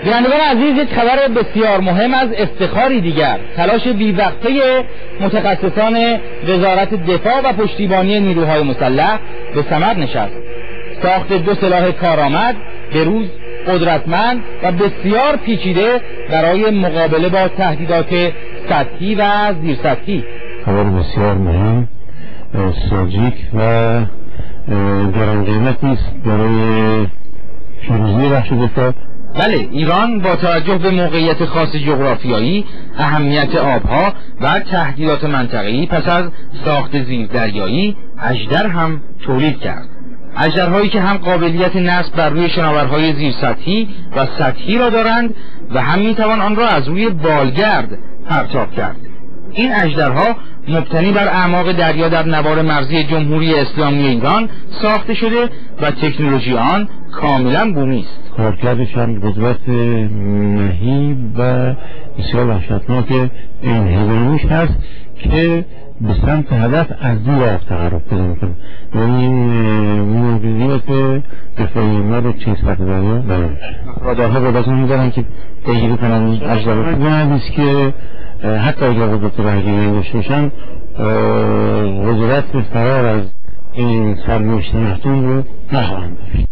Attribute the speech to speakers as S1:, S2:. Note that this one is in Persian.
S1: بینندگان عزیز، یک خبر بسیار مهم از افتخاری دیگر، تلاش بی‌وقفه متخصصان وزارت دفاع و پشتیبانی نیروهای مسلح به ثمر نشست. ساخت 2 سلاح کارآمد، بروز، قدرتمند و بسیار پیچیده برای مقابله با تهدیدات سطحی و زیرسطحی.
S2: خبر بسیار مهم، استراتژیک و گران قیمتی است برای پیروزی بخش دفاع.
S1: بله، ایران با توجه به موقعیت خاص جغرافیایی، اهمیت آبها و تهدیدات منطقه‌ای پس از ساخت زیردریایی اژدر هم تولید کرد. اژدرهایی که هم قابلیت نصب بر روی شناورهای زیرسطحی و سطحی را دارند و هم میتوان آن را از روی بالگرد پرتاب کرد. این اژدرها مبتنی بر اعماق دریا در نوار مرزی جمهوری اسلامی ایران ساخته شده و تکنولوژی آن کاملا بومی است.
S2: کارکردش هم قدرت مهیب و بسیار وحشتناک انهدامیش هست که به سمت هدف از دور آب تقرب پیدا میکنه. یعنی موقعیت دفاعی ما رو چیز سطح دریا برای رادارها قدرت میدارن که پیگیری کنن اژدرها. بنابراین که حتی اگر قدرت رهگیری داشته باشن، قدرت فرار از این سرنوشت محتوم رو نخواهند داشت.